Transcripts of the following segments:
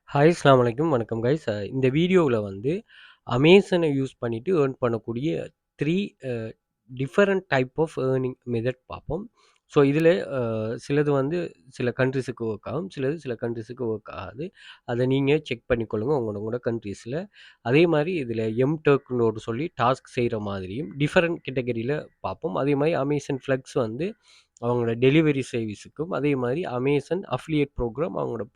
Hi அஸ்ஸலாமு அலைக்கும். வணக்கம் கைஸ். இந்த வீடியோவுல வந்து அமேசான யூஸ் பண்ணிட்டு ஏர்ன் பண்ணக்கூடிய 3 a different type of earning method பார்ப்போம். ஸோ இதில சிலது வந்து சில கண்ட்ரீஸுக்கு ஒர்க் ஆகும். சிலது சில கண்ட்ரீஸுக்கு ஒர்க் ஆகாது. அத நீங்க செக் பண்ணிக்கொள்ளுங்க உங்களோட கண்ட்ரீஸ்ல. அதே மாரி இதில எம்டர்க்ன்னு ஒரு சொல்லி டாஸ்க் செய்ற மாதிரியும் டிஃபரண்ட் கேட்டகரியில பார்ப்போம். அதே மாரி அமேசான் ஃப்ளெக்ஸ் வந்து அவங்களோட டெலிவரி சர்வீஸுக்கும், அதே மாரி அமேசான் அஃபிலியேட் ப்ரோகிராம் அவங்களோட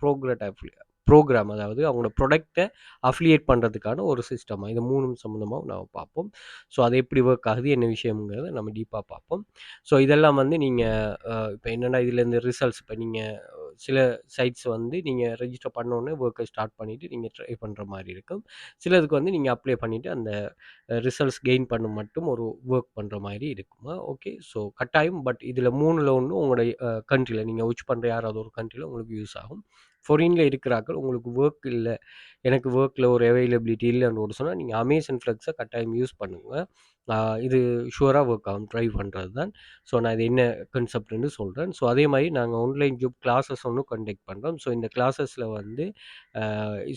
ப்ரோகிராம் அதாவது அவங்களோட ப்ராடக்ட்ட அஃபிலியேட் பண்றதுக்கான ஒரு சிஸ்டம். இது 3ம் சம்மந்தமா நாம பார்ப்போம். ஸோ அது எப்படி ஒர்க் ஆகுது, என்ன விஷயம்ங்கிறத நம்ம டீப்பா பார்ப்போம். ஸோ இதெல்லாம் வந்து நீங்க இப்ப என்னன்னா இதுல இந்த ரிசல்ட்ஸ் இப்ப நீங்க சில சைட்ஸ் வந்து நீங்க ரெஜிஸ்டர் பண்ண உடனே வொர்க்க ஸ்டார்ட் பண்ணிட்டு நீங்க ட்ரை பண்ற மாரி இருக்கும். சிலதுக்கு வந்து நீங்க அப்ளை பண்ணிட்டு அந்த ரிசல்ட்ஸ் கெயின் பண்ண மட்டும் ஒரு வொர்க் பண்ற மாரி இருக்குமா. ஓகே. ஸோ கட்டாயம் பட் இதுல 3ல ஒண்ணு உங்களுடைய கண்ட்ரில நீங்க வொர்க் பண்ற யாராவது ஒரு கண்ட்ரில உங்களுக்கு யூஸ் ஆகும். ஃபாரின்ல இருக்கிறார்கள் உங்களுக்கு வொர்க் இல்ல, எனக்கு வொர்க்ல ஒரு அவைலபிலிட்டி இல்லன்னு கூட சொன்னா, நீங்க அமேசான் ஃப்ளெக்ஸ கட்டாயம் யூஸ் பண்ணுங்க. ஆ இது ஷூரா ஒர்க் ஆகும். ட்ரை பண்றது தான். ஸோ நான் இது என்ன கான்செப்ட்ன்னு சொல்றேன். ஸோ அதே மாரி நாங்க ஆன்லைன் ஜாப் கிளாஸஸ் ஒண்ணு கண்டக்ட் பண்றோம். ஸோ இந்த கிளாஸஸ்ல வந்து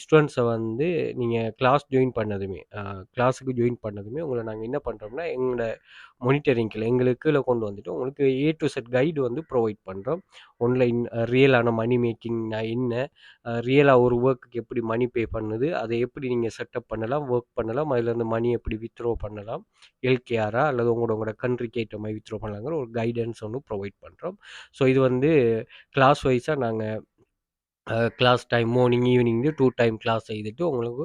ஸ்டூடண்ட்ஸ வந்து நீங்க கிளாஸுக்கு ஜாயின் பண்ணதுமே உங்கள நாங்க என்ன பண்றோம்னா, எங்களோட மானிட்டரிங்ல எங்களுக்கு கீழ கொண்டு வந்துட்டு உங்களுக்கு ஏ டூ இசட் கைடு வந்து ப்ரொவைட் பண்றோம். ஆன்லைன் ரியலான மனி மேக்கிங்னா என்ன? ரியலா ஒரு வொர்க்குக்கு எப்படி மணி பே பண்ணுது? அத எப்படி நீங்க செட்டப் பண்ணலாம், வொர்க் பண்ணலாம். அதுலேருந்து மணி எப்படி வித்ட்ரா பண்ணலாம்? எல்கேஆரா அல்லது உங்களோட கண்ட்ரிக்கு ஏற்ற மாரி வித்ட்ரா பண்ணலாங்கிற ஒரு கைடன்ஸ் ஒண்ணு ப்ரொவைட் பண்றோம். ஸோ இது வந்து கிளாஸ் வைஸா நாங்க class time morning, evening 2 time class செய்துட்டு உங்களுக்கு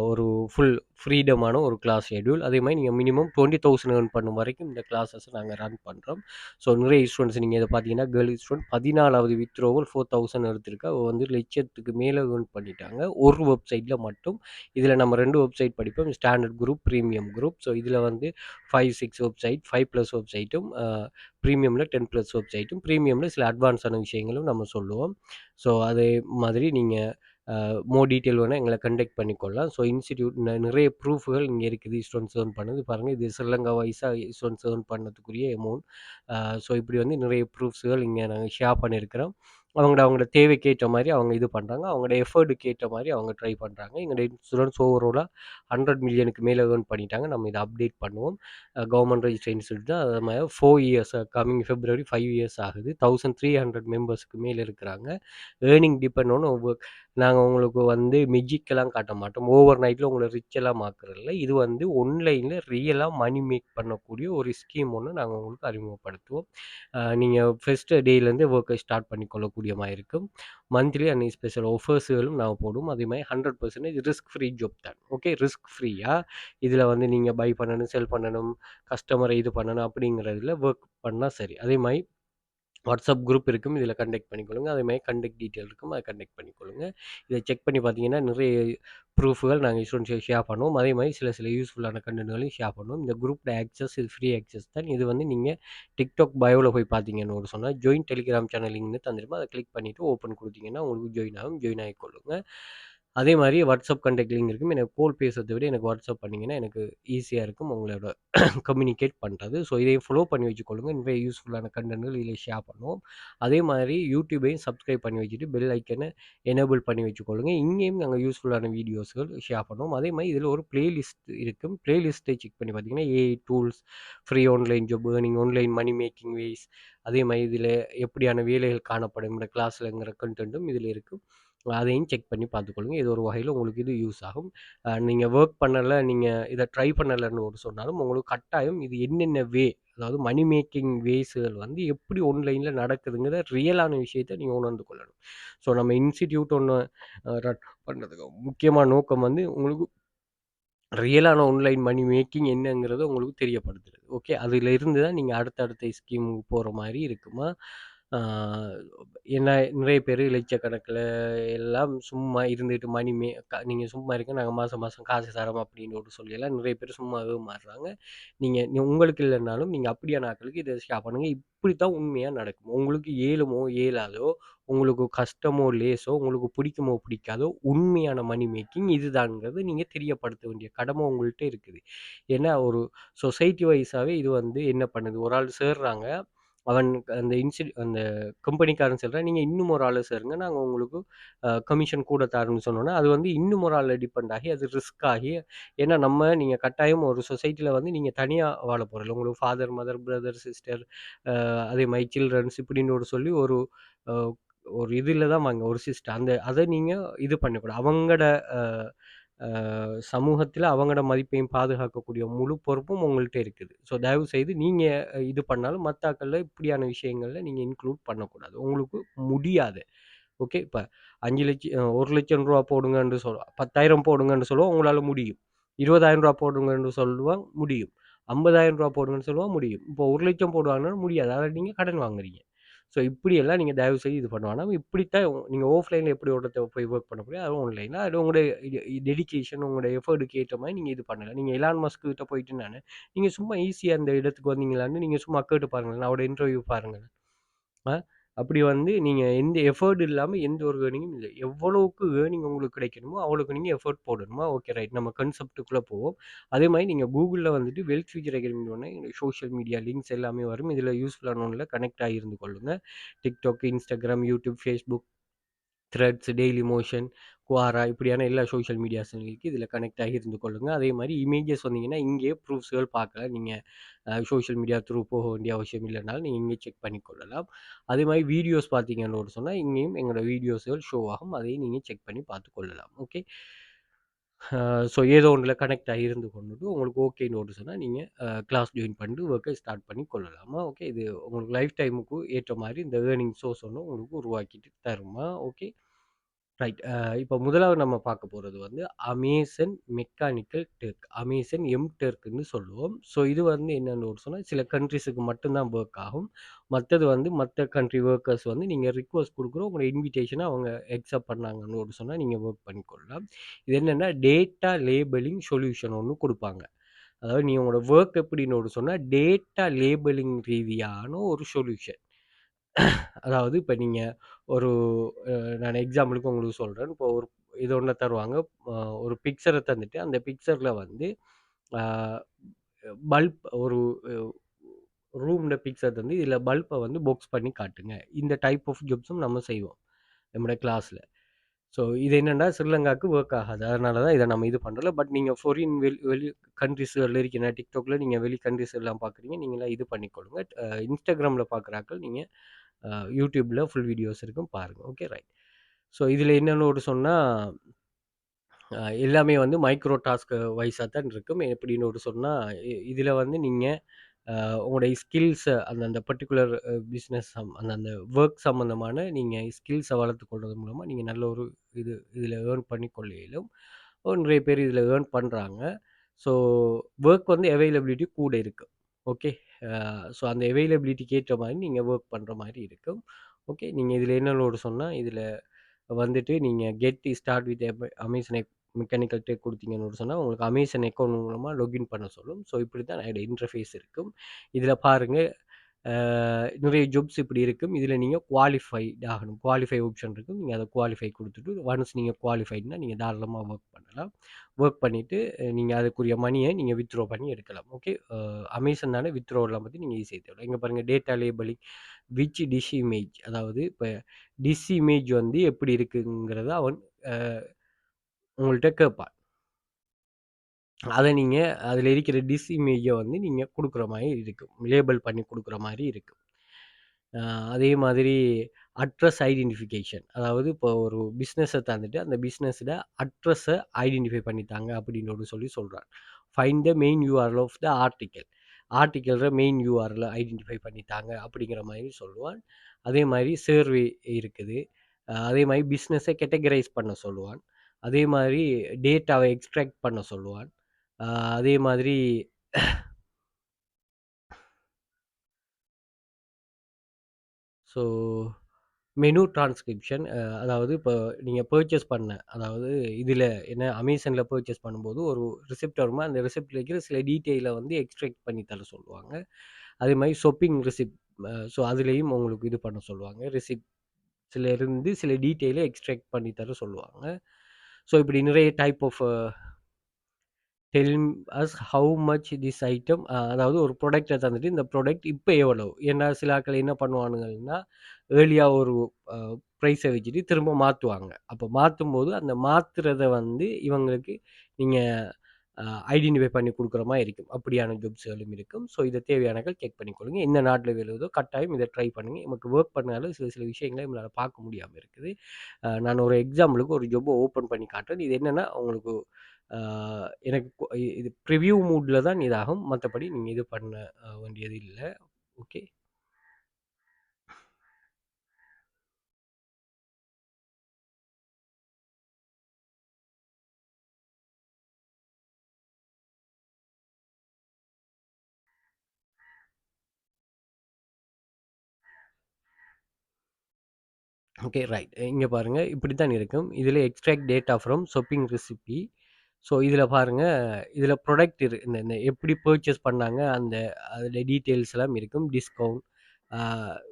ஒரு ஃபுல் ஃப்ரீடமான ஒரு கிளாஸ் ஷெட்யூல். அதே மாரி நீங்க மினிமம் 20,000 ஏர்ன் பண்ணும் வரைக்கும் இந்த கிளாஸஸ் நாங்க ரன் பண்றோம். ஸோ நிறைய ஸ்டூடண்ட்ஸ் நீங்க இத பார்த்தீங்கன்னா, கேர்ள் ஸ்டூடண்ட் 14வது வித்ட்ராவல் 4,000 எடுத்திருக்கா. அவ வந்து லட்சத்துக்கு மேல ஏர்ன் பண்ணிட்டாங்க. ஒரு வெப்சைட்ல மட்டும். இதில நம்ம 2 வெப்சைட் படிப்போம். Standard group, premium group. So இதில வந்து 5, 6 வெப்சைட், 5+ வெப்சைட்டும் பிரீமியம்ல 10+ வெப்சைட்டும், பிரீமியம்ல சில அட்வான்ஸான விஷயங்களும் நம்ம சொல்லுவோம். ஸோ அதே மாதிரி நீங்க மோர் டீட்டெயில் வேணா எங்கள கான்டாக்ட் பண்ணிக்கொள்ளலாம். ஸோ இன்ஸ்டிடியூட் நிறைய ப்ரூஃப்கள் இங்க இருக்குது. ஸ்டூடண்ட்ஸ் ஏர்ன் பண்ணது. பாருங்க இது ஸ்ரீலங்கா வைஸா ஸ்டூடண்ட்ஸ் ஏர்ன் பண்ணதுக்குரிய அமௌண்ட். ஸோ இப்படி வந்து நிறைய ப்ரூஃப்ஸ்கள் இங்க நாங்க ஷேர் பண்ணியிருக்கிறோம். அவங்களோட தேவைக்கு ஏற்ற மாரி அவங்க இது பண்றாங்க. அவங்களோட எஃபோர்ட்க்கு ஏற்ற மாரி அவங்க ட்ரை பண்றாங்க. எங்களுடைய ஸ்டூடண்ட்ஸ் ஓவராலா 100 மில்லியனுக்கு மேல ஏர்ன் பண்ணிட்டாங்க. நம்ம இத அப்டேட் பண்ணுவோம். கவர்ன்மெண்ட் ரெஜிஸ்டர்ட் இன்ஸ்டிடியூட் தான். அது மாரி 4 இயர்ஸ் கம்மிங் பிப்ரவரி 5 இயர்ஸ் ஆகுது. 1300 மெம்பர்ஸ்க்கு மேல இருக்கிறாங்க. Earning depend on work. நாங்க உங்களுக்கு வந்து மேஜிக்கெல்லாம் காட்ட மாட்டோம். ஓவர் நைட்ல உங்கள ரிச் எல்லாம் ஆக்குறதில்ல. இது வந்து ஆன்லைன்ல ரியலா மனி மேக் பண்ணக்கூடிய ஒரு ஸ்கீம் ஒண்ணு நாங்க உங்களுக்கு அறிமுகப்படுத்துவோம். நீங்க ஃபர்ஸ்ட் டேலேருந்தே வொர்க்க ஸ்டார்ட் பண்ணிக்கொள்ளக்கூடிய மாரி இருக்கும். மந்த்லி அண்ட் ஸ்பெஷல் ஆஃபர்ஸ்களும் நாங்க போடுவோம். அதே மாரி 100% ரிஸ்க் ஃப்ரீ ஜாப் தான். ஓகே. ரிஸ்க் ஃப்ரீயா இதில வந்து நீங்க பை பண்ணணும், செல் பண்ணணும், கஸ்டமர இது பண்ணணும் அப்படிங்கிறதுல வொர்க் பண்ணா சரி. அதே மாரி வாட்ஸ்அப் குரூப் இருக்கும். இதில கான்டாக்ட் பண்ணிக்கொள்ளுங்க. அதேமாரி கான்டாக்ட் டீட்டெயில் இருக்கும். அத கான்டாக்ட் பண்ணிக்கொள்ளுங்க. இத செக் பண்ணி பார்த்தீங்கன்னா, நிறைய ப்ரூஃப்கள் நாங்க ஸ்டூடண்ட்ஸ்க்கு ஷேர் பண்ணுவோம். அதேமாரி சில யூஸ்ஃபுல்லான கன்டென்ட்களையும் ஷேர் பண்ணுவோம். இந்த குரூப்ல ஆக்சஸ் இது ஃப்ரீ ஆக்சஸ் தான். இது வந்து நீங்க TikTok பயோல போய் பார்த்தீங்கன்னு ஒரு சொன்னா, ஜாயின் டெலிகிராம் சேனல் லிங்க்னு தந்திருப்போம். அத கிளிக் பண்ணிட்டு ஓப்பன் குடுத்தீங்கன்னா, உங்களுக்கு ஜாயின் ஆகும். ஜாயின் ஆகிக்கொள்ளுங்க. அதே மாரி வாட்ஸ்அப் கான்டாக்ட் லிங்க் இருக்கும். எனக்கு கால் பேசுறத விட எனக்கு வாட்ஸ்அப் பண்ணீங்கன்னா, எனக்கு ஈஸியா இருக்கும். உங்களோட கம்யூனிகேட் பண்றது. ஸோ இதையும் ஃபாலோ பண்ணி வச்சுக்கொள்ளுங்க. நிறைய யூஸ்ஃபுல்லான கன்டென்ட்கள் இதில ஷேர் பண்ணுவோம். அதே மாதிரி யூடியூபையும் சப்ஸ்கிரைப் பண்ணி வச்சுட்டு பெல் ஐக்கன எனேபிள் பண்ணி வச்சுக்கொள்ளுங்க. இங்கேயும் நாங்க யூஸ்ஃபுல்லான வீடியோஸ்கள் ஷேர் பண்ணுவோம். அதே மாரி இதில ஒரு பிளேலிஸ்ட் இருக்கும். பிளேலிஸ்ட்டை செக் பண்ணி பார்த்தீங்கன்னா, AI tools, free online job earning, online money making ways, அதே மாரி இதில எப்படியான வேலைகள் காணப்படும் இந்த கிளாஸ்லங்கிற கன்டென்ட்டும் இதில இருக்கும். அதையும் செக் பண்ணி பார்த்துக்கொள்ளுங்க. இது ஒரு வகையில உங்களுக்கு இது யூஸ் ஆகும். நீங்க வொர்க் பண்ணல, நீங்க இத ட்ரை பண்ணலன்னு ஒரு சொன்னாலும், உங்களுக்கு கட்டாயம் இது என்னென்ன அதாவது மனி மேக்கிங் வேஸ்கள் வந்து எப்படி ஆன்லைன்ல நடக்குதுங்கிற ரியலான விஷயத்த நீங்க உணர்ந்து கொள்ளணும். ஸோ நம்ம இன்ஸ்டிடியூட் ஒண்ணு ரன் பண்றதுக்கு முக்கியமான நோக்கம் வந்து உங்களுக்கு ரியலான ஆன்லைன் மனி மேக்கிங் என்னங்கிறத உங்களுக்கு தெரியப்படுத்துறது. ஓகே. அதில இருந்து தான் நீங்க அடுத்த ஸ்கீமுக்கு போற மாரி இருக்குமா. ஆ ஏன்னா நிறைய பேரு லட்சக்கணக்கில எல்லாம் சும்மா இருந்துட்டு மணி மே க நீங்க சும்மா இருங்க நாங்க மாசம் மாசம் காசு தரோம் அப்படின்னு ஒரு சொல்லியெல்லாம் நிறைய பேர் சும்மாவே மாறுறாங்க. உங்களுக்கு இல்லன்னாலும் நீங்க அப்படியான ஆட்களுக்கு இத ஷேர் பண்ணுங்க. இப்படித்தான் உண்மையா நடக்கும். உங்களுக்கு ஏழுமோ, ஏழாதோ, உங்களுக்கு கஷ்டமோ, லேசோ, உங்களுக்கு பிடிக்குமோ, பிடிக்காதோ, உண்மையான மனி மேக்கிங் இதுதான்ங்கிறது நீங்க தெரியப்படுத்த வேண்டிய கடமை உங்கள்ட்ட இருக்குது. ஏன்னா ஒரு சொசைட்டி வைஸாவே இது வந்து என்ன பண்ணுது, ஒரு ஆள் சேர்றாங்க. அவன் அந்த கம்பெனிக்காரன் சொல்றான், "நீங்க இன்னும் ஒரு ஆள சேருங்க. நாங்க உங்களுக்கு கமிஷன் கூட தரோம்ன்னு" சொன்னோனே, அது வந்து இன்னும் ஒரு ஆள்ல டிபெண்ட் ஆகி, அது ரிஸ்க் ஆகி ஏன்னா நீங்க கட்டாயம் ஒரு சொசைட்டில வந்து நீங்க தனியா வாழ போறதில்ல. உங்களுக்கு ஃபாதர், மதர், பிரதர், சிஸ்டர் அதே மாரி சில்ட்ரன்ஸ் இப்படின்னு சொல்லி அ ஒரு இதுல தான் வாங்க ஒரு சிஸ்டம். அத நீங்க இது பண்ணக்கூடாது. அவங்களோட அ அ சமூகத்தில அவங்களோட மதிப்பையும் பாதுகாக்கக்கூடிய முழு பொறுப்பும் உங்கள்ட்ட இருக்குது. ஸோ தயவு செய்து நீங்க இது பண்ணாலும் மத்த ஆட்கள்ல இப்படியான விஷயங்கள்ல நீங்க இன்க்ளூட் பண்ணக்கூடாது. உங்களுக்கு முடியாது. ஓகே. இப்ப 5,00,000 ₹1,00,000 போடுங்கன்னு 10,000 போடுங்கன்னு சொல்லுவோம். உங்களால முடியும். ₹20,000 போடுங்கன்னு சொல்லுவான் முடியும். ₹50,000 போடுங்கன்னு சொல்லுவான் முடியும். இப்போ 1,00,000 போடுவாங்கன்னா முடியாது. அத நீங்க கடன் வாங்குறீங்க. ஸோ இப்படியெல்லாம் நீங்க தயவு செய்து இது பண்ண வேணாம். இப்படித்தான் நீங்க ஆஃப்லைன்ல எப்படி ஒருத்தர் போய் வொர்க் பண்ண முடியும், அதுவும் ஆன்லைன்ல. அது உங்களுடைய டெடிகேஷன், உங்களுடைய எஃபோர்ட்க்கு ஏற்ற மாரி நீங்க இது பண்ணலாம். நீங்க எலான் மஸ்க் கிட்ட போயிட்டு நீங்க சும்மா ஈஸியா அந்த இடத்துக்கு வந்தீங்களான்னு நீங்க சும்மா கேட்டு பாருங்களேன். அவரோட இன்டர்வியூ பாருங்களேன். அ அப்படி வந்து நீங்க எந்த எஃபோர்ட் இல்லாம எந்த ஒரு ஏர்னிங்கும் இல்ல. எவ்வளவுக்கு ஏர்னிங் உங்களுக்கு கிடைக்கணுமோ, அவ்வளவுக்கு நீங்க எஃபோர்ட் போடணுமா? Okay right. நம்ம கான்செப்ட்க்குள்ள போவோம். அதே மாரி நீங்க Googleல வந்துட்டு வெல்த் ஃபியூச்சர் அகாடமின்னு சோசியல் மீடியா லிங்க்ஸ் எல்லாமே வரும். இதுல யூஸ்ஃபுல்லான ஒண்ணுல கனெக்ட் ஆகியிருந்து கொள்ளுங்க. TikTok, Instagram, YouTube, Facebook, threads, daily motion, Quora இப்படியான எல்லா சோஷியல் மீடியாஸும் இருக்கு. இதில கனெக்ட் ஆகி இருந்து கொள்ளுங்க. அதே மாரி இமேஜஸ் வந்தீங்கன்னா, இங்கேயே ப்ரூஃப்ஸ்கள் பார்க்கலாம். நீங்க சோஷியல் மீடியா த்ரூ போக வேண்டிய அவசியம் இல்லனாலும், நீங்க இங்கே செக் பண்ணிக்கொள்ளலாம். அதே மாரி வீடியோஸ் பார்த்தீங்கன்னு சொன்னா, இங்கேயும் எங்களோட வீடியோஸ்கள் ஷோ ஆகும். அதையும் நீங்க செக் பண்ணி பார்த்துக் கொள்ளலாம். ஓகே. ஸோ ஏதோ ஒண்ணுல கனெக்ட் ஆகி இருந்து கொண்டுட்டு உங்களுக்கு ஓகேன்னு சொன்னா, நீங்க கிளாஸ் ஜாயின் பண்ணிட்டு ஒர்க்க ஸ்டார்ட் பண்ணி கொள்ளலாமா. ஓகே. இது உங்களுக்கு லைஃப் டைமுக்கு ஏற்ற மாரி இந்த ஏர்னிங் சோர்ஸ் ஒண்ணு உங்களுக்கு உருவாக்கிட்டு தருமா. ஓகே. ரைட். இப்ப முதலாவது நம்ம பார்க்க போறது வந்து அமேசன் மெக்கானிக்கல் டர்க். அமேசன் டர்க்ன்னு சொல்லுவோம். ஸோ இது வந்து என்னன்னு சொன்னா, சில கண்ட்ரீஸுக்கு மட்டும் தான் வொர்க் ஆகும். மத்தது வந்து மத்த கண்ட்ரி வொர்க்கர்ஸ் வந்து நீங்க ரிக்வெஸ்ட் குடுக்குறோம். உங்களோட இன்விடேஷன அவங்க அக்செப்ட் பண்ணாங்கன்னு சொன்னா, நீங்க வொர்க் பண்ணிக்கொள்ளலாம். இது என்னன்னா, டேட்டா லேபலிங் சொல்யூஷன் ஒண்ணு குடுப்பாங்க. அதாவது நீங்க உங்களோட வொர்க் எப்படின்னு சொன்னா, டேட்டா லேபலிங் ரீதியான ஒரு சொல்யூஷன். அதாவது இப்ப நீங்க ஒரு நான் எக்ஸாம்பிளுக்கு உங்களுக்கு சொல்றேன். இப்போ ஒரு இது ஒண்ண தருவாங்க. அ ஒரு பிக்சர தந்துட்டு, அந்த பிக்சர்ல வந்து ஆ பல்ப் ஒரு அ ரூம்ல பிக்சர் தந்து, இதில பல்ப வந்து பாக்ஸ் பண்ணி காட்டுங்க. இந்த டைப் ஆஃப் ஜாப்ஸும் நம்ம செய்வோம். நம்முடைய கிளாஸ்ல. ஸோ இது என்னன்னா, ஸ்ரீலங்காவுக்கு வொர்க் ஆகாது. அதனால தான் இத நம்ம இது பண்றல. பட் நீங்க ஃபாரின் வெளி கண்ட்ரீஸ்கள்ல இருக்கீங்க. TikTokல நீங்க வெளி கண்ட்ரீஸ் எல்லாம் பார்க்குறீங்க. நீங்கலாம் இது பண்ணிக்கொள்ளுங்க. Instagramல பார்க்குற ஆட்கள் நீங்க YouTubeல ஃபுல் வீடியோஸ் இருக்கும் பாருங்க. Okay right. ஸோ இதில என்னன்னு சொன்னா, எல்லாமே வந்து மைக்ரோ டாஸ்க் வைஸா தான் இருக்கும். எப்படின்னு சொன்னா, இதில வந்து நீங்க உங்களுடைய ஸ்கில்ஸ அந்தந்த பர்ட்டிகுலர் பிசினஸ் அந்தந்த வொர்க் சம்மந்தமான நீங்க ஸ்கில்ஸ வளர்த்துக் கொள்றது மூலமா, நீங்க நல்ல ஒரு இதில ஏர்ன் பண்ணிக்கொள்ள இயலும். நிறைய பேர் இதில ஏர்ன் பண்றாங்க. ஸோ வொர்க் வந்து அவைலபிலிட்டி கூட இருக்கு. ஓகே. ஸோ அந்த அவைலபிலிட்டிக்கு ஏற்ற மாரி நீங்க வொர்க் பண்ற மாரி இருக்கும். ஓகே. நீங்க இதில என்னன்னு சொன்னா, இதில வந்துட்டு நீங்க get start with Amazon Mechanical Turk குடுத்தீங்கன்னு சொன்னா, உங்களுக்கு அமேசான் அக்கவுண்ட் மூலமா லாகின் பண்ண சொல்லும். ஸோ இப்படி தான் அதோட இன்டர்ஃபேஸ் இருக்கும். இதில பாருங்க, நிறைய ஜாப்ஸ் இப்படி இருக்கும். இதில நீங்க குவாலிஃபைட் ஆகணும். குவாலிஃபை ஆப்ஷன் இருக்கும். நீங்க அத குவாலிஃபை குடுத்துட்டு, ஒன்ஸ் நீங்க குவாலிஃபைட்னா நீங்க தாராளமா வொர்க் பண்ணலாம். வொர்க் பண்ணிட்டு நீங்க அதுக்குரிய மணிய நீங்க வித்ட்ரா பண்ணி எடுக்கலாம். ஓகே. அமேசான் வித்ட்ராவலாம் பத்தி நீங்க ஈஸியா தேடலாம். இங்க பாருங்க டேட்டா லேபலிங் டிஷ் இமேஜ் அதாவது இப்ப டிஷ் இமேஜ் வந்து எப்படி இருக்குங்கிறத அவன் அ உங்கள்ட்ட கேட்பான். அத நீங்க அதில இருக்கிற டிஷ் இமேஜ வந்து நீங்க குடுக்குற மாரி இருக்கும். லேபிள் பண்ணி குடுக்குற மாரி இருக்கும். அ அதே மாதிரி அட்ரஸ் ஐடென்டிஃபிகேஷன் அதாவது இப்போ ஒரு பிசினஸ தந்துட்டு, அந்த பிசினஸ்ல அட்ரஸ ஐடென்டிஃபை பண்ணி தாங்க அப்படின்னு சொல்லி சொல்றான். Find the main URL of the article. ஆர்டிக்கிள்ற மெயின் யூஆர்எல் ஐடென்டிஃபை பண்ணி தாங்க அப்படிங்கிற மாரி சொல்லுவான். அதே மாரி சர்வே இருக்குது. அதே மாரி பிசினஸ கேட்டகரைஸ் பண்ண சொல்லுவான். அதே மாரி டேட்டாவ எக்ஸ்ட்ராக்ட் பண்ண சொல்லுவான். அ அதே மாதிரி ஸோ மெனு டிரான்ஸ்கிரிப்ஷன் அதாவது இப்போ நீங்க பர்ச்சேஸ் அதாவது இதில என்ன அமேசான்ல பர்ச்சேஸ் பண்ணும்போது ஒரு ரிசிப்ட் வருமா, அந்த ரிசிப்ட்ல இருக்கிற சில டீட்டெயில வந்து எக்ஸ்ட்ராக்ட் பண்ணி தர சொல்லுவாங்க. அதே மாரி ஷாப்பிங் ரிசிப்ட் ஸோ அதிலேயும் உங்களுக்கு இது பண்ண சொல்லுவாங்க. ரிசிப்ட்ஸ்ல இருந்து சில டீட்டெயில எக்ஸ்ட்ராக்ட் பண்ணி தர சொல்லுவாங்க. ஸோ இப்படி நிறைய type of tell us how much this item, அதாவது ஒரு ப்ராடக்ட்டை தந்துட்டு இந்த ப்ராடக்ட் இப்போ எவ்வளவு. ஏன்னா சில ஆட்கள் என்ன பண்ணுவானுங்கன்னா ஏர்லியா ஒரு ப்ரைஸை வச்சுட்டு திரும்ப மாற்றுவாங்க. அப்போ மாற்றும்போது அந்த மாற்றுறத வந்து இவங்களுக்கு நீங்கள் ஐடென்டிஃபை பண்ணி கொடுக்குற மாதிரி இருக்கும். அப்படியான ஜாப்ஸ்களும் இருக்கும். ஸோ இதை தேவையானகள் செக் பண்ணிக்கொள்ளுங்க. எந்த நாட்டில் விழுதோ கட்டாயம் இதை ட்ரை பண்ணுங்க. நமக்கு ஒர்க் பண்ணாலும் சில சில விஷயங்களை நம்மளால் பார்க்க முடியாமல் இருக்குது. நான் ஒரு எக்ஸாம்பிளுக்கு ஒரு ஜாப்பை ஓப்பன் பண்ணி காட்டுறேன். இது என்னென்னா உங்களுக்கு எனக்கு இது ப்ரிவ்யூ மூடில் தான் இதாகும். மற்றபடி நீங்கள் இது பண்ண வேண்டியது இல்லை. ஓகே. Okay, right. இங்கே பாருங்கள், இப்படி தான் இருக்கும். இதில் extract data from shopping recipe. So இதில் பாருங்கள், இதில் ப்ராடக்ட் இந்த இந்த எப்படி பர்ச்சேஸ் பண்ணாங்க அந்த அதில் டீட்டெயில்ஸ் எல்லாம் இருக்கும். டிஸ்கவுண்ட்,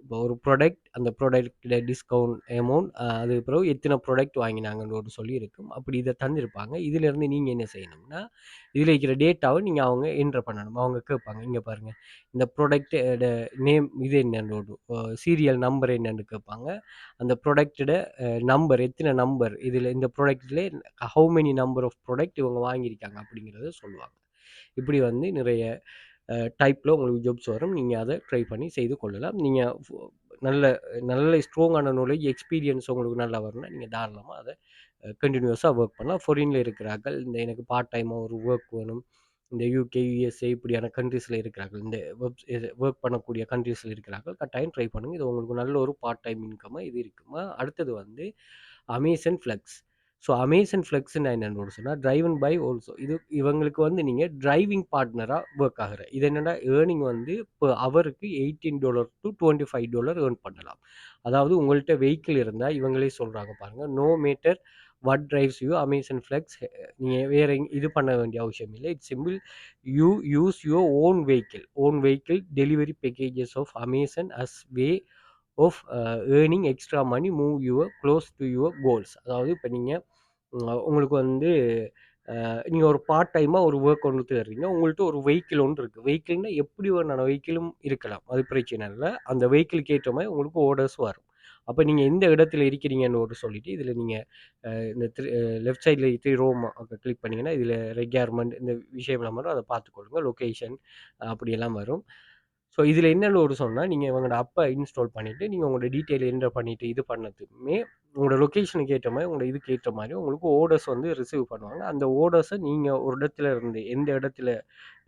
இப்போ ஒரு ப்ராடக்ட், அந்த ப்ராடக்ட்டில் டிஸ்கவுண்ட் அமௌண்ட், அதுக்கு பிறகு எத்தனை ப்ராடக்ட் வாங்கினாங்கன்னு ஒரு சொல்லி இருக்கும். அப்படி இதை தந்திருப்பாங்க. இதிலேருந்து நீங்கள் என்ன செய்யணும்னா இதில் இருக்கிற டேட்டாவை நீங்கள் அவங்க என்ட்ரு பண்ணணும். அவங்க கேட்பாங்க, இங்கே பாருங்கள் இந்த ப்ராடக்ட்டோட நேம் இது என்னன்னு ஒரு சீரியல் நம்பர் என்னன்னு கேட்பாங்க. அந்த ப்ராடக்ட்டோட நம்பர் எத்தனை நம்பர் இதில் இந்த ப்ராடக்ட்லேயே how many number of product இவங்க வாங்கியிருக்காங்க அப்படிங்கிறத சொல்லுவாங்க. இப்படி வந்து நிறைய டைப்பில் உங்களுக்கு ஜாப்ஸ் வரும். நீங்கள் அதை ட்ரை பண்ணி செய்து கொள்ளலாம். நீங்கள் நல்ல நல்ல ஸ்ட்ராங்கான நாலேஜ் எக்ஸ்பீரியன்ஸ் உங்களுக்கு நல்லா வரணும்னா நீங்கள் தாராளமாக அதை கண்டினியூஸாக ஒர்க் பண்ணலாம். ஃபாரினில் இருக்கிறார்கள், இந்த எனக்கு பார்ட் டைமாக ஒரு ஒர்க் வேணும், இந்த யூகே, யுஎஸ்ஏ இப்படியான கண்ட்ரீஸில் இருக்கிறார்கள், இந்த ஒர்க் பண்ணக்கூடிய கண்ட்ரீஸில் இருக்கிறார்கள், கட்டாயம் ட்ரை பண்ணுங்கள். இது உங்களுக்கு நல்ல ஒரு பார்ட் டைம் இன்கமாக இது இருக்குமா. அடுத்தது வந்து அமேசான் ஃப்ளெக்ஸ். ஸோ அமேசான் ஃப்ளெக்ஸ்ன்னு என்னென்னு சொன்னால் டிரைவன் பை ஆல்சோ. இது இவங்களுக்கு வந்து நீங்கள் டிரைவிங் பார்ட்னராக ஒர்க் ஆகிற இது என்னென்னா ஏர்னிங் வந்து இப்போ அவருக்கு $18 to $25 ஏர்ன் பண்ணலாம். அதாவது உங்கள்கிட்ட வெஹிக்கிள் இருந்தால் இவங்களே சொல்கிறாங்க பாருங்கள், no matter what drives you Amazon Flex, நீங்கள் வேறு இது பண்ண வேண்டிய அவசியம் இல்லை. It's simple, you use your own vehicle delivery packages of Amazon as way of earning extra money, move your close to your goals. அதாவது இப்போ நீங்கள் உங்களுக்கு வந்து நீங்கள் ஒரு பார்ட் டைமாக ஒரு ஒர்க் ஒன்று தேடுறீங்க, உங்கள்கிட்ட ஒரு வெஹிக்கிள் ஒன்று இருக்குது. வெஹிக்கிள்னால் எப்படி வேணான வெஹிக்கிளும் இருக்கலாம், அது பிரச்சனை இல்லை. அந்த வெஹிக்கிளுக்கு ஏற்ற மாதிரி உங்களுக்கு ஆர்டர்ஸ் வரும். அப்போ நீங்கள் எந்த இடத்துல இருக்கிறீங்கன்னு ஒரு சொல்லிவிட்டு இதில் நீங்கள் இந்த லெஃப்ட் சைடில் 3 ரோம் கிளிக் பண்ணிங்கன்னா இதில் ரெக்யர்மெண்ட் இந்த விஷயம்லாம் வரும், அதை பார்த்துக்கொள்ளுங்க. லொக்கேஷன் அப்படியெல்லாம் வரும். ஸோ இதில் என்னென்னு ஒரு சொன்னால், நீங்கள் உங்களோட அப்பை இன்ஸ்டால் பண்ணிவிட்டு நீங்கள் உங்களோட டீட்டெயில் என்டர் பண்ணிவிட்டு இது பண்ணதுமே உங்களோட லொக்கேஷனுக்கு ஏற்ற மாதிரி உங்களோட இதுக்கு ஏற்ற மாதிரி உங்களுக்கு ஓர்டர்ஸ் வந்து ரிசீவ் பண்ணுவாங்க. அந்த ஓர்டர்ஸை நீங்கள் ஒரு இடத்துல இருந்து எந்த இடத்துல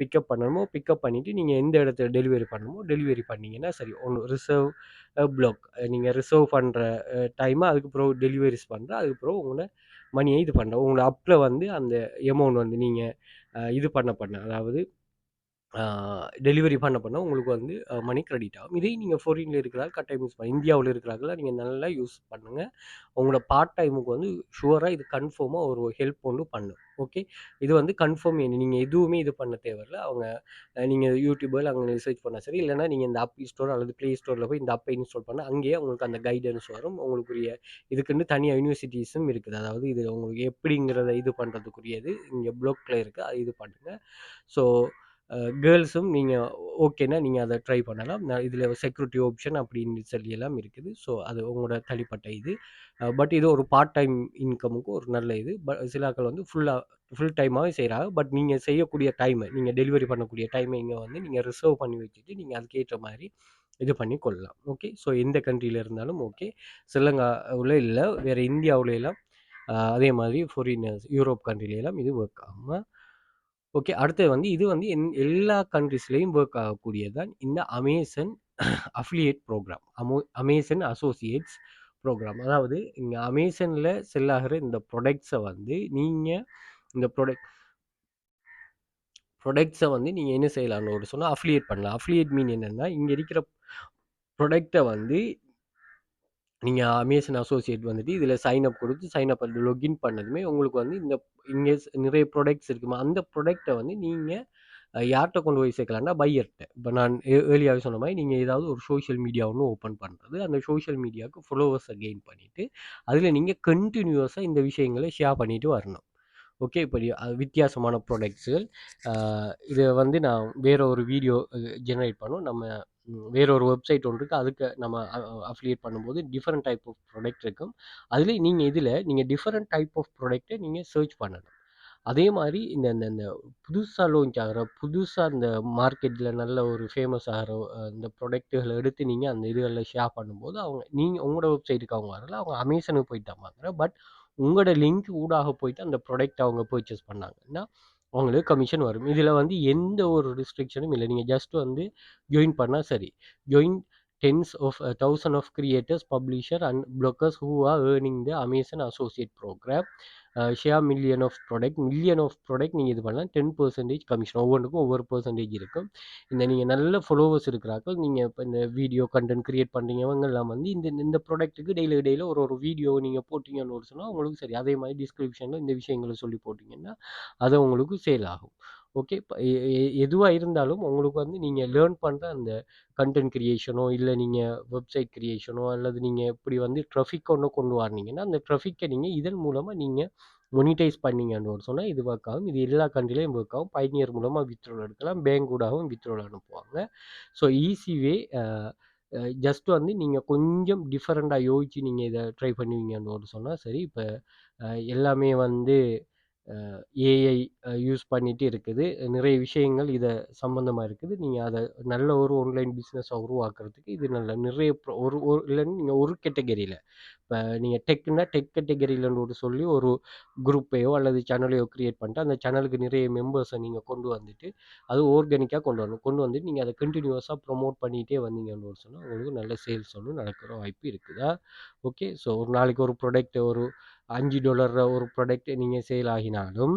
பிக்கப் பண்ணணுமோ பிக்கப் பண்ணிவிட்டு நீங்கள் எந்த இடத்துல டெலிவரி பண்ணணுமோ டெலிவரி பண்ணிங்கன்னா சரி. ஒன்று ரிசர்வ் பிளாக், நீங்கள் ரிசர்வ் பண்ணுற டைமை அதுக்கப்புறம் டெலிவரிஸ் பண்ணுற அதுக்கப்புறம் உங்களை மணியை இது பண்ணுற உங்களோட அப்பில் வந்து அந்த எமௌண்ட் வந்து நீங்கள் இது பண்ண அதாவது டெலிவரி பண்ண உங்களுக்கு வந்து மணி கிரெடிட் ஆகும். இதே நீங்கள் ஃபாரினில் இருக்கிறார்கள் கட்டாயம் யூஸ் பண்ணி, இந்தியாவில் இருக்கிறார்களா நீங்கள் நல்லா யூஸ் பண்ணுங்கள். உங்களோட பார்ட் டைமுக்கு வந்து ஷுவராக இது கன்ஃபார்மாக ஒரு ஹெல்ப் ஒன்று பண்ணும். ஓகே, இது வந்து கன்ஃபார்ம் நீங்கள் எதுவுமே இது பண்ண தேவையில்லை. அவங்க நீங்கள் யூடியூபில் அங்கே ரிசர்ச் பண்ணால் சரி, இல்லைனா நீங்கள் இந்த ஆப் ஸ்டோர் அல்லது ப்ளே ஸ்டோரில் போய் இந்த அப்பை இன்ஸ்டால் பண்ணால் அங்கேயே உங்களுக்கு அந்த கைடன்ஸ் வரும். உங்களுக்குரிய இதுக்குன்னு தனியாக யூனிவர்சிட்டிஸும் இருக்குது. அதாவது இது உங்களுக்கு எப்படிங்கிறத இது பண்ணுறதுக்குரியது இங்கே ப்ளாக்ல இருக்குது, அது இது பண்ணுங்கள். ஸோ கேர்ள்ஸும் நீங்கள் ஓகேனா நீங்கள் அதை ட்ரை பண்ணலாம். இதில் செக்யூரிட்டி ஆப்ஷன் அப்படின்னு சொல்லி எல்லாம் இருக்குது. ஸோ அது உங்களோட தனிப்பட்ட இது. பட் இது ஒரு பார்ட் டைம் இன்கமுக்கு ஒரு நல்ல இது. சில ஆட்கள் வந்து ஃபுல் டைமாகவே செய்கிறாங்க. பட் நீங்கள் செய்யக்கூடிய டைமை, நீங்கள் டெலிவரி பண்ணக்கூடிய டைமை இங்கே வந்து நீங்கள் ரிசர்வ் பண்ணி வச்சுட்டு நீங்கள் அதுக்கேற்ற மாதிரி இது பண்ணி கொள்ளலாம். ஓகே, ஸோ எந்த கண்ட்ரியில் இருந்தாலும் ஓகே. ஸ்ரீலங்காவில் இல்லை, வேறு இந்தியாவில எல்லாம் அதே மாதிரி ஃபாரினர்ஸ் யூரோப் கண்ட்ரிலெல்லாம் இது ஒர்க் ஆகும். ஓகே, அடுத்தது வந்து இது வந்து எல்லா கண்ட்ரீஸ்லேயும் ஒர்க் ஆகக்கூடியது தான் இந்த Amazon affiliate program, Amazon associates program. அதாவது இங்கே அமேசானில் செல் ஆகிற இந்த ப்ராடக்ட்ஸை வந்து நீங்கள் இந்த ப்ராடக்ட்ஸை வந்து நீங்கள் என்ன செய்யலாம்னு ஒரு சொன்னால் அஃபிலியேட் பண்ணலாம். அஃபிலியேட் மீன் என்னென்னா, இங்கே இருக்கிற ப்ராடக்டை வந்து நீங்கள் அமேசான் அசோசியேட் வந்துட்டு இதில் சைன் அப் கொடுத்து சைன் அப் லொகின் பண்ணதுமே உங்களுக்கு வந்து இந்த இங்கே நிறைய ப்ராடக்ட்ஸ் இருக்குமா, அந்த ப்ராடக்டை வந்து நீங்கள் யார்கிட்ட கொண்டு போய் சேர்க்கலாம்னா பையர்கிட்ட. இப்போ நான் ஏர்லியாகவே சொன்ன மாதிரி நீங்கள் ஏதாவது ஒரு சோஷியல் மீடியா ஒன்று ஓப்பன் பண்ணுறது, அந்த சோஷியல் மீடியாவுக்கு ஃபாலோவர்ஸை கெயின் பண்ணிவிட்டு அதில் நீங்கள் கண்டினியூஸாக இந்த விஷயங்களை ஷேர் பண்ணிட்டு வரணும். ஓகே. இப்படி வித்தியாசமான ப்ராடக்ட்ஸுகள். இத வந்து நான் வேற ஒரு வீடியோ ஜெனரேட் பண்ணோம். நம்ம வேற ஒரு வெப்சைட் ஒண்ணு இருக்கு. அதுக்கு நம்ம அஃபிலியேட் பண்ணும்போது டிஃபரெண்ட் டைப் ஆஃப் ப்ராடக்ட் இருக்கும். அதுலயும் நீங்க டிஃபரெண்ட் டைப் ஆஃப் ப்ராடக்ட்ட நீங்க சர்ச் பண்ணணும். அதே மாரி இந்த இந்த இந்த புதுசா லான்ச் ஆகுற, புதுசா இந்த மார்க்கெட்ல நல்ல ஒரு ஃபேமஸ் ஆகுற இந்த ப்ராடக்ட்டுகள எடுத்து நீங்க அந்த இதுகள்ல ஷேர் பண்ணும்போது, நீங்க உங்களோட வெப்சைட்டுக்கு அவங்க வரல. அவங்க அமேசானுக்கு போயிட்டு தான் வாங்குறாங்க. பட் உங்களோட லிங்க் ஊடாக போயிட்டு அந்த ப்ராடக்ட் அவங்க பர்ச்சேஸ் பண்ணாங்கன்னா, அவங்களுக்கு கமிஷன் வரும். இதுல வந்து எந்த ஒரு ரெஸ்ட்ரிக்ஷனும் இல்ல. நீங்க ஜஸ்ட் வந்து ஜாயின் பண்ணா சரி. Join tens of thousand of creators, publisher and bloggers who are earning the Amazon Associate Program. Share million of product நீங்கள் இது பண்ணலாம். 10% கமிஷன். ஒவ்வொன்றுக்கும் ஒவ்வொரு பெர்சன்டேஜ் இருக்கும். நீங்கள் நல்ல ஃபாலோவர்ஸ் இருக்கிறார்கள். நீங்கள் இப்போ இந்த வீடியோ கண்டென்ட் கிரியேட் பண்ணுறீங்கவங்கெல்லாம் வந்து இந்த இந்த ப்ராடக்ட்டுக்கு டெய்லி ஒரு ஒரு வீடியோ நீங்கள் போட்டிங்கன்னு ஒரு சொன்னால் உங்களுக்கு சரி. அதே மாதிரி டிஸ்கிரிப்ஷனில் இந்த விஷயங்களை சொல்லி போட்டிங்கன்னா அது உங்களுக்கு சேல் ஆகும். ஓகே. இப்போ எதுவாக இருந்தாலும் உங்களுக்கு வந்து நீங்கள் லேர்ன் பண்ணுற அந்த கண்டென்ட் கிரியேஷனோ இல்லை நீங்கள் வெப்சைட் கிரியேஷனோ அல்லது நீங்கள் இப்படி வந்து ட்ராஃபிக் ஒன்று கொண்டு வரீங்கன்னா அந்த ட்ராஃபிக்கை நீங்கள் இதன் மூலமாக நீங்கள் மொனிடைஸ் பண்ணீங்கன்னு சொன்னால் இது ஒர்க் ஆகும். இது எல்லா கண்ட்ரிலையும் ஒர்க் ஆகும். பயனியர் மூலமாக வித்ட்ரோல் எடுக்கலாம். பேங்க் கூடவும் வித்ட்ரோல் அனுப்புவாங்க. So easy way. ஜஸ்ட் வந்து நீங்கள் கொஞ்சம் டிஃப்ரெண்ட்டாக யோசிச்சு நீங்கள் இதை ட்ரை பண்ணுவீங்கன்னு சொன்னால் சரி. இப்போ எல்லாமே வந்து ஏஐ யூஸ் பண்ணிட்டு இருக்குது. நிறைய விஷயங்கள் இதை சம்மந்தமாக இருக்குது. நீங்கள் அதை நல்ல ஒரு ஆன்லைன் பிஸ்னஸை உருவாக்குறதுக்கு இது நிறைய ஒரு ஒரு இல்லைன்னு நீங்கள் ஒரு கேட்டகரியில் இப்போ நீங்கள் டெக் கேட்டகரியிலன்னு சொல்லி ஒரு குரூப்பையோ அல்லது சேனலையோ கிரியேட் பண்ணிட்டு அந்த சேனலுக்கு நிறைய மெம்பர்ஸை நீங்கள் கொண்டு வந்துட்டு அது ஆர்கானிக்காக கொண்டு வந்துட்டு நீங்கள் அதை கண்டினியூஸாக ப்ரொமோட் பண்ணிகிட்டே வந்தீங்கன்னு சொன்னால் உங்களுக்கு நல்ல சேல்ஸ் ஒன்று நடக்கிற வாய்ப்பு இருக்குதா. ஓகே. ஸோ ஒரு நாளைக்கு ஒரு ப்ராடக்ட் ஒரு $5 ஒரு ப்ராடக்ட் நீங்கள் சேல் ஆகினாலும்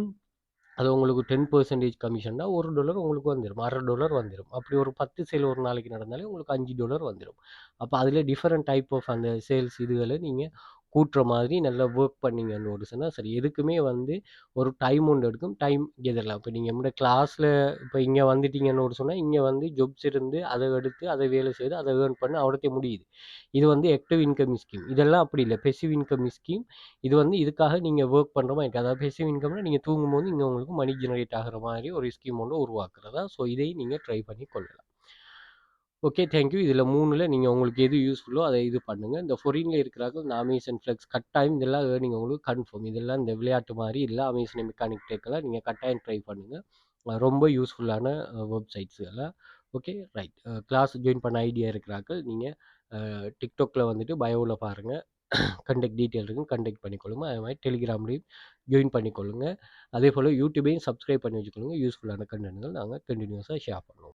அது உங்களுக்கு 10% கமிஷன்னா $1 உங்களுக்கு வந்துடும். $1/2 வந்துடும். அப்படி ஒரு 10 சேல் ஒரு நாளைக்கு நடந்தாலே உங்களுக்கு $5 வந்துடும். அப்போ அதில் டிஃப்ரெண்ட் டைப் ஆஃப் அந்த சேல்ஸ் இதுகளை நீங்கள் கூட்டுற மாதிரி நல்லா ஒர்க் பண்ணீங்கன்னு சொன்னால் சரி. எதுக்குமே வந்து ஒரு டைம் ஒன்று எடுக்கும். டைம் எதிரலாம். இப்போ நீங்கள் இந்த கிளாஸில் இப்போ இங்கே வந்துட்டீங்கன்னு சொன்னால் இங்கே வந்து ஜாப்ஸ் இருந்து அதை எடுத்து அதை வேலை செய்து அதை ஏர்ன் பண்ண அவ்வளோத்தே முடியுது. இது வந்து ஆக்டிவ் இன்கம் ஸ்கீம். இதெல்லாம் அப்படி இல்லை. Passive income scheme. இது வந்து இதுக்காக நீங்கள் ஒர்க் பண்ணுற மாதிரி இருக்குது. அதாவது பெசிவ் இன்கம்னா நீங்கள் தூங்கும்போது இங்கே உங்களுக்கு மணி ஜெனரேட் ஆகிற மாதிரி ஒரு ஸ்கீம் ஒன்று உருவாக்குறதா. ஸோ இதை நீங்கள் ட்ரை பண்ணி கொள்ளலாம். ஓகே. தேங்க்யூ. இதில் 3ல் நீங்கள் உங்களுக்கு எது யூஸ்ஃபுல்லோ அதை இது பண்ணுங்கள். இந்த ஃபொரினில் இருக்கிறார்கள் இந்த அமேசான் ஃப்ளெக்ஸ் கட்டாயம் இதெல்லாம் நீங்கள் உங்களுக்கு கன்ஃபார்ம். இதெல்லாம் இந்த விளையாட்டு மாதிரி இல்லை. அமேசான் மெக்கானிக் டெக்கெல்லாம் நீங்கள் கட்டாயம் ட்ரை பண்ணுங்கள். ரொம்ப யூஸ்ஃபுல்லான வெப்சைட்ஸ் எல்லாம். ஓகே. ரைட். கிளாஸ் ஜாயின் பண்ண ஐடியா இருக்கிறார்கள் நீங்கள் டிக்டாக்ல வந்துட்டு பயோவில் பாருங்கள். கண்டெக்ட் டீட்டெயில் இருக்கும். கண்டெக்ட் பண்ணிக்கொள்ளுங்க. அதே மாதிரி டெலிகிராம்லேயும் ஜாயின் பண்ணிக்கொள்ளுங்க. அதே போல் யூடியூபையும் சப்ஸ்கிரைப் பண்ணி வச்சுக்கொள்ளுங்க. யூஸ்ஃபுல்லான கண்டென்ட்கள் நாங்கள் கண்டினியூஸாக ஷேர் பண்ணுவோம்.